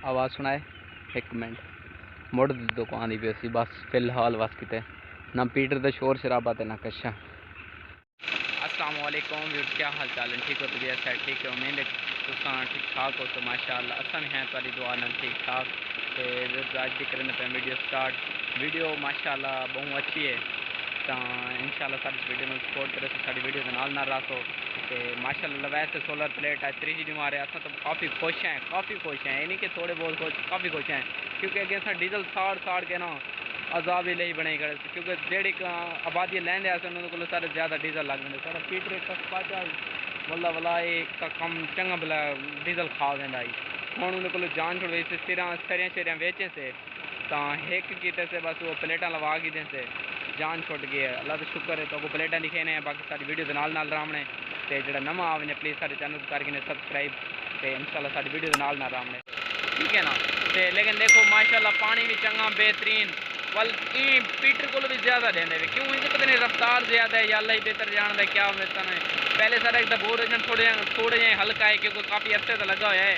आवाज़ सुनाए एक मिनट मुड़ दुकान दी पे बस फिलहाल बस किते ना पीटर दा शोर शराबा ते ना कशा। अस्सलाम वालेकुम व्यूअर्स, क्या हाल चाल है? ठीक हो? तबीयत है ठीक है? उम्मीद है तुम ठीक ठाक हो। तो माशाअल्लाह असा भी हैं तुहाडी दुआ नाल ठीक ठाक। तो व्यूअर्स अज दी करने पे वीडियो स्टार्ट। वीडियो माशाअल्लाह बहुत अच्छी है तो इंशाअल्लाह सारी वीडियो में सपोर्ट करे तो सारी वीडियो के नाल रखो। तो माशाअल्लाह वैसे सोलर प्लेट है 3 जी मारे अस तो काफ़ी खुश हैं ये नहीं कि थोड़े बहुत खुश, काफ़ी खुश हैं क्योंकि अगे अस डीजल साड़ के ना अजाब ही बनाई खड़े क्योंकि जेड़ी आबादी लैंदे उन्होंने को सारे ज़्यादा डीजल लग जाते सारा पीटर पाचा वल्ला वला एक कम चंगा भला डीजल खा देंदा ही हूँ उन्होंने को जान छोड़ से सरियाँ बेचे से तो एक किते से बस वो प्लेटा लवा की से जान छुट गई है। अल्लाह का शुक्र है तो वो प्लेटा लिखे ने बाकी सारी वीडियो के नाल रामने तो जो नवा आवे ने प्लीज़ सारे चैनल करके सब्सक्राइब तो इंशाल्लाह सारी वीडियो के नाल रामने ठीक है ना। तो लेकिन देखो माशाल्लाह पानी भी चंगा बेहतरीन वल पीटर को भी ज़्यादा देंगे क्यों इनसे पता नहीं रफ्तार ज़्यादा है या अल्लाह ही बेहतर जानता है क्या होता है। पहले सारा एक बोर थोड़े जे हल्का है क्योंकि काफ़ी अरसे तो लगा हुआ है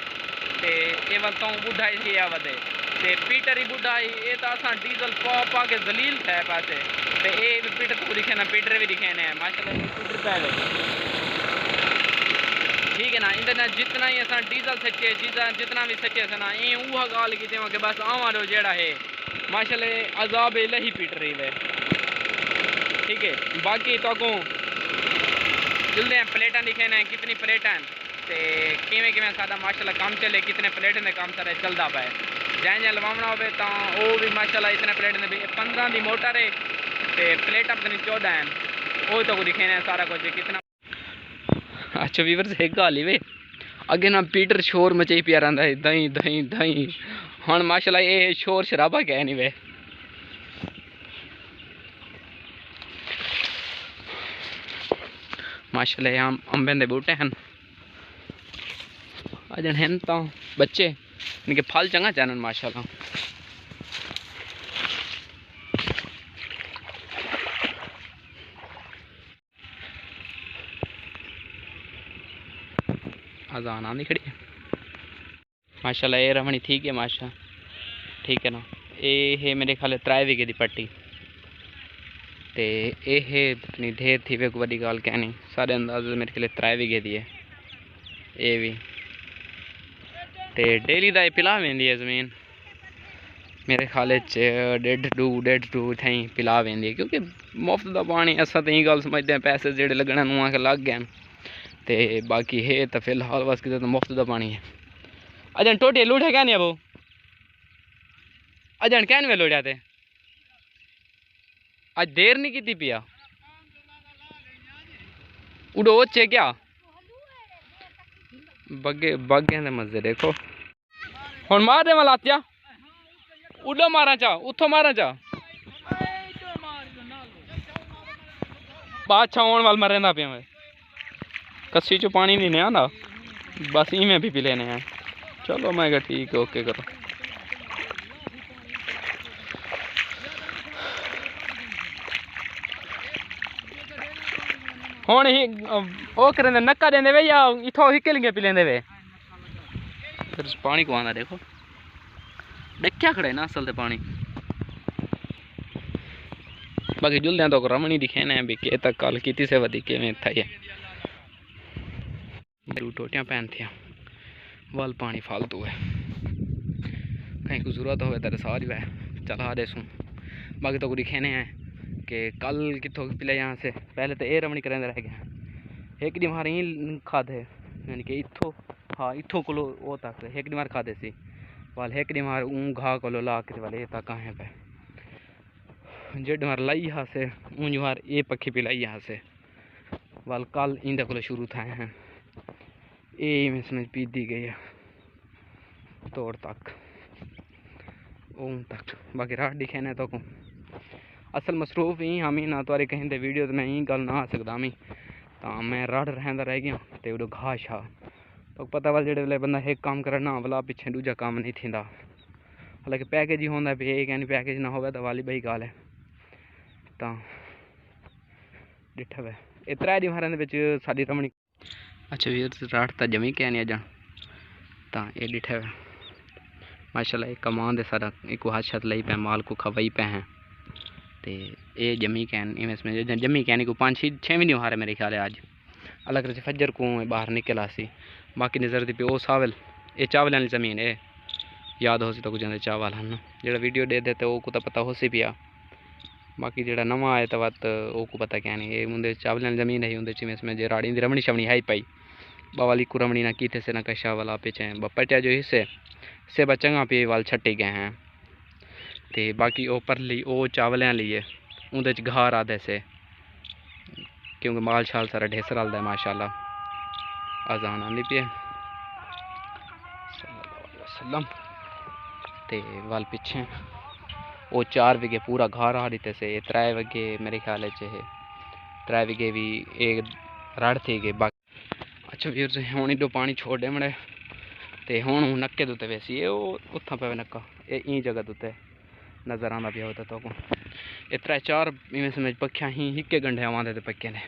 तो ये वल तो बुढ़ा ही वधे तो पीटर ही बुढ़ा ही ये तो असा डीजल पा के जलील थे पासे तो ये भी पीटर को दिखे ना पीटर भी दिखे ने माशाल्लाह पीटर पै गए ठीक है ना। इंदे जितना ही असा डीजल सचे जितना भी सचे ना ये वह गाल की कि बस आवारो जेड़ा है माशाल्लाह अजाब लही पीट रही है ठीक है। बाकी तो को जल्द प्लेटा लिखे ने कितनी प्लेटा हैं तो किमें किमें सादा माशाल्लाह काम चले कितने प्लेट ने काम सारा चलता पाए जैं लवावना हो तो वो भी माशाल्लाह इतने प्लेट ने भी 15 की मोटर है तो प्लेटा पता नहीं 14 हैं वो तो दिखे ने सारा कुछ कितना। अच्छा वीवर से गाली वे अगे ना पीटर शोर मचाई पिया रहा है दही दही दही हाँ माशाल्लाह ये शोर शराबा क्या नहीं वे माशाल्लाह यहाँ अंबे के बूटे हैं अजन हैं तो बच्चे इनके फल चंगा चाहन माशाल्लाह। अजान आनी खड़ी है माशाल्लाह ये रमणी ठीक है माशा ठीक है ना। ये है मेरे ख्याल 3 वीघे की पट्टी तो ये है इतनी ढेर थी वे बड़ी गाल क्या नहीं सारे अंदाज मेरे ख्याल 3 वीघे की है ये भी तो डेली का पिला वेंदी है जमीन मेरे ख्याल 1.5-2 थी पिला वेंदी है क्योंकि मुफ्त का पानी असा तो यही गल समझते हैं पैसे जेडे लगने नुआ के लग गए तो बाकी है तो फिलहाल बस कि तो मुफ्त का पानी है। अजन टोटे लूढ़े क्या नहीं अबो अजन क्या नहीं लोढ़िया थे आज देर नहीं की पिया उड़ो चे क्या बगे बगे ने मजे देखो हुन मार दे मलातिया उड़ो मारा चा उतो मारा चा बादशाह आने वाल मरेंदा पिया मैं कस्सी चो पानी नहीं आंदा बस इवें भी पी लेने हैं। चलो मैं कहा ठीक है ओके करो। हुण ही ओ करेंदे नक्का देंदे वे या इथों हिकलिंगे पी लेंदे वे फिर पानी को आंदा देखो डक्या खड़े ना असल ते पानी बाकी जुलदे तो रमणी दिखे ने भी के तक कल की से वधी के था ये टोटियां पहन थिया वाल पानी फालतू है कहीं को जरूरत हो तेरे सारी वह चला दे सूँ बाकी तो दिखे ने हैं कि कल कितों पिले यहाँ से पहले तो ये रमणी करेंदे रह गए एक डी मार यहीं खाधे यानी कि इथों हाँ इथों को वो तक एक डी मार खाधे सी वाल एक डी मार ऊँ घा को ला के वाले तक कहाँ पे जेड मार लाई यहाँ से ऊँज मार ये पक्षी पिलाई यहाँ से वाल कल इंदे को शुरू था हैं ये में समझ पी दी गई है तोड़ तक ऊँ तक बाकी रात दिखे ने तो को असल मसरूफ ही हम ही ना तो कहीं दे वीडियो तो मैं ही गल ना आ सकता मी तो मैं राड रहंदा रह गया तो उड़ो घा शा तो पता वाल जेडे वे बंदा एक काम करे ना वाला पिछे दूजा काम नहीं थींदा हालांकि पैकेज ही होंदा भी एक यानी पैकेज ना होवे तो वाली बही गाल है तो डिठा वे ये 3 दी मारन विच साडी रमणी। अच्छा वीर रात तो जमी क्या नहीं अजा तो ये डिठा वे माशाल्लाह एक कमान दे सारा एक हाथ छत लई पे माल को खवाई पे हैं ते ये जमी कैन इसमें जमी कैन को 5-6 नहीं हारे मेरे ख्याल है आज अलग से फज्जर को बाहर निकला सी बाकी नज़र दी पे ओ सावल ये चावल वाली ज़मीन है याद हो सी तो कुछ चावल हैं जो वीडियो दे देते वो को तो पता हो सी पिया बाकी जो नवा आए तो बात वो को पता क्या नहीं ये मुंदे चावल वाली ज़मीन है उनमें इसमें जो राड़ी की रमणी शमणी है पाई बावाली को रमणी ना की थे से ना कशा वाला पीछे बपटिया जो हिस्से से बचंगा पे वाल छट्टे गए हैं तो बाकी वो परली वो चावल लिए उनके घार आदे से क्योंकि माल शाल सारा ढेसर आलदा है माशाल्लाह अजान आंदी पी वसल्लम ते वाल पिछे वो 4 विगे पूरा घर आ दिते से 3 विगे मेरे ख्याल है 3 विगे भी एक रड़ थी गए बाकी अच्छा वीर हूँ इडो पानी छोड़ दे मड़े तो हूँ नक्के दुते वैसी ये उत्था पे नक्का ये जगह दुते नज़र आना पिया होता तो ये 3-4 इवें समझ पक्या ही हिक्के गंढे आवादे तो पक्के ने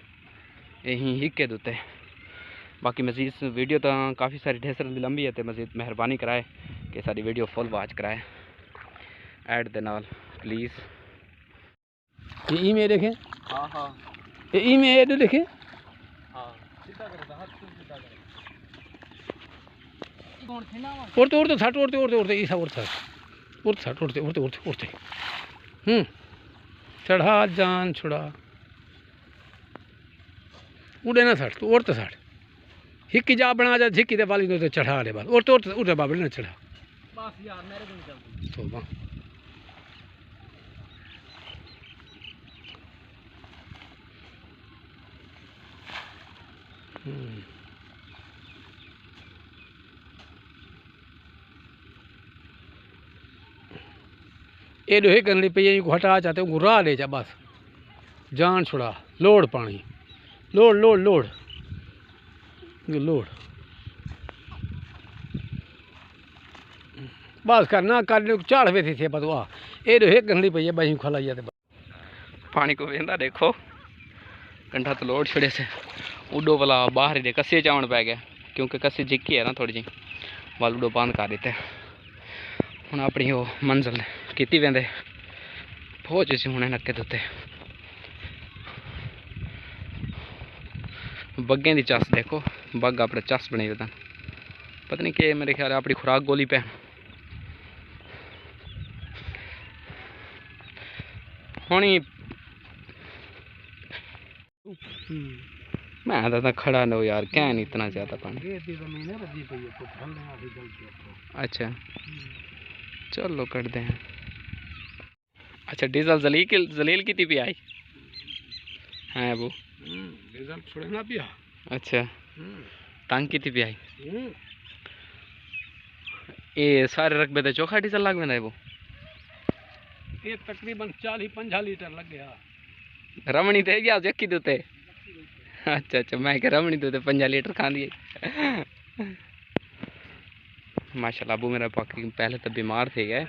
यही हिक्के दुते बाकी मजीद वीडियो तो काफ़ी सारी ढेसर लंबी है तो मजीद मेहरबानी कराए कि सारी वीडियो फुल वाच कराए ऐड दे नाल प्लीज़ ये में देखें हाँ हाँ ये में ऐड देखें हाँ सीधा करो हाथ सीधा करो उड़ते छट उड़ते ईसा उड़ते चढ़ा जान छुड़ा उड़े ना छट तो उड़ते छट हिक्की जा बना जा झिक्की दे बाली तो चढ़ा रे बाल उड़ते बाबल ना चढ़ा बस यार मेरे को नहीं चलती तो ये दोहे करने पे को हटा चाहते हो राह ले जा बस जान छुड़ा लोड पानी load load load load bus करना करने को चाड़ वे थे बस वाह ये दोहे करनी पे बही खला जाते पानी को वेंदा देखो कंठा तो लोड छड़े से उडो वाला बाहर ही दे कस्से चावण पै गया क्योंकि कस्से जिक्की है ना थोड़ी जी वाल उडो बंद कर देते हुण अपनी वो मंजिल की वेंदे पहुँच सी हुणे नक्के दुते बग्गें दी चस देखो बग अपने चस बनाई वेदा पता नहीं कि मेरे ख्याल अपनी खुराक गोली पे हुणी मैं तो खड़ा नो यार क्या नहीं इतना ज़्यादा पानी अच्छा चलो कर दे हैं अच्छा डीजल जलील की भी आई है वो डीजल छोड़े ना पिया अच्छा तंग की भी आई ये सारे रकबे तो चोखा डीजल लग में वो ये तकरीबन 40-50 लीटर लग गया रमणी तो गया जक्की दूते अच्छा मैं क्या रमणी दूते 50 लीटर खा दिए माशाल्लाह अबू मेरा बाकी पहले तो बीमार थे गए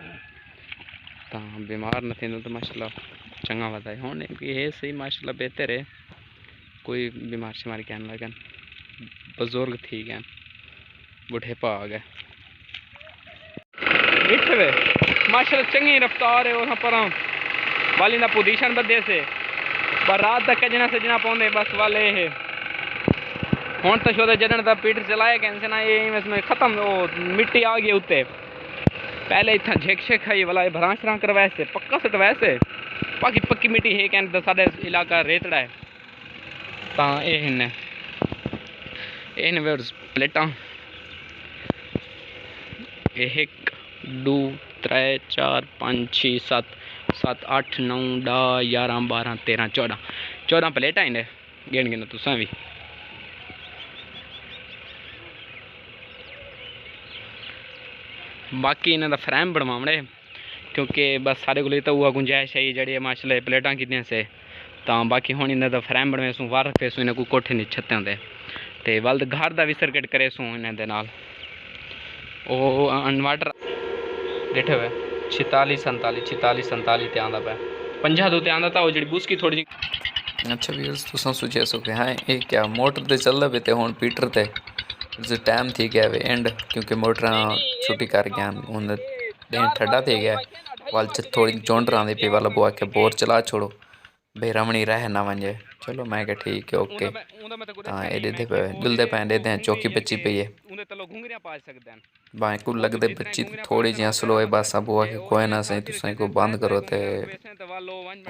तो बीमार न थे तो माशाल्लाह चंगा बताए होने ये सही माशाल्लाह बेहतर है कोई बीमार शिमारी कहने लगन बुजुर्ग थी गए बुढ़े पा आ गए वे माशाल्लाह चंगी रफ्तार है वहाँ पर वाली ना पोजीशन बदे से पर रात तक कजना सजना पाते बस वाले है हूँ तो शोधा जन का पीठ चलाया कैसे ना ये इसमें ख़त्म वो मिट्टी आ गई उत्ते पहले इतना झेक शेक है वाला भरा शरा कर वैसे पक्का से तो वैसे बाकी पक्की मिट्टी है कहने तो साढ़े इलाका रेतड़ा है तो ये प्लेटा 1 2 3 4 5 6 7 7 8 9 10 11 12 13 14 प्लेटा इन्हें गिन गिन तुसा भी बाकी इन्हों का फ्रैम बनवाने क्योंकि बस सारे को तो वह गुंजाइश है जी माशाल्लाह प्लेटा की से तो बाकी हूँ इन्हों का फ्रैम बनवे सूँ वार रखे सूँ इन्हें कोई कोठे नहीं छत्ते होंगे तो वल घर का भी सर्किट करे सूँ इन्होंने इन्वर्टर डेठे हुए 46 47 ते आंदा पे 50 दो ते आंदा था वो जी बुसकी थोड़ी जी अच्छा भी तुम सोचे सो कि हाँ ये क्या मोटर ते चलदा पे ते हुण पीटर ते टाइम थी गया वे एंड क्योंकि मोटर छुट्टी कर गया हूँ दिन ठंडा थे गया वाल थोड़ी चौंड रही पी वाला बुआ के बोर चला छोड़ो भाई रमणी रह ना वंजे। चलो मैं क्या ठीक है ओके हाँ ये देते पे दुलदे पे देते हैं चौकी बच्ची पे ये बाएं को लगते बच्ची थोड़ी जी स्लो है बस अब बुआ के कोई ना सही तुम को बंद करो ते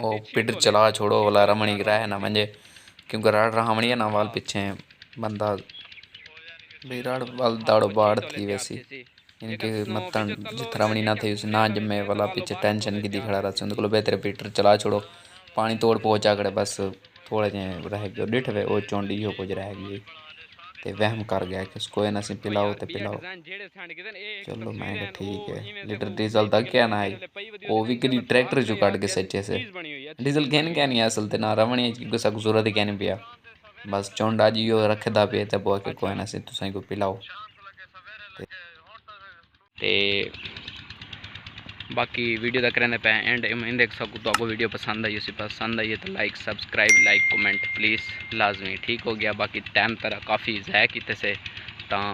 ओ पिट चला छोड़ो वाला रमणी रह ना वंजे क्योंकि राड़ रमणी ना वाल पीछे बंदा भाई राड़ वाल दाड़ो बाड़ थी वैसी इनके मतन जित रमणी ना थी उस ना जमे वाला पीछे टेंशन की दी खड़ा रहा उनको बेहतर पीटर चला छोड़ो पानी तोड़ पहुँचा कर बस थोड़े जे रह गयो डिठ वे वो चौंडी हो कुछ रह गई ते वहम कर गया कि उसको ना सी पिलाओ ते पिलाओ। चलो मैं कहा ठीक है लीटर डीजल तक क्या ना आई वो भी कभी ट्रैक्टर जो काट के सच्चे से डीजल कहने क्या नहीं असल ते ना रमणी की गुस्सा जरूरत ही क्या नहीं पिया बस चौंडा जी यो रखदा पे ते बुआ के कोई ना सी तुसाई को पिलाओ ते बाकी वीडियो तक रहने पे एंड इन देख सकूँ तो आपको वीडियो पसंद आई है तो like subscribe like comment please लाजमी ठीक हो गया। बाकी टाइम तरह काफ़ी ज़ाया किते से तां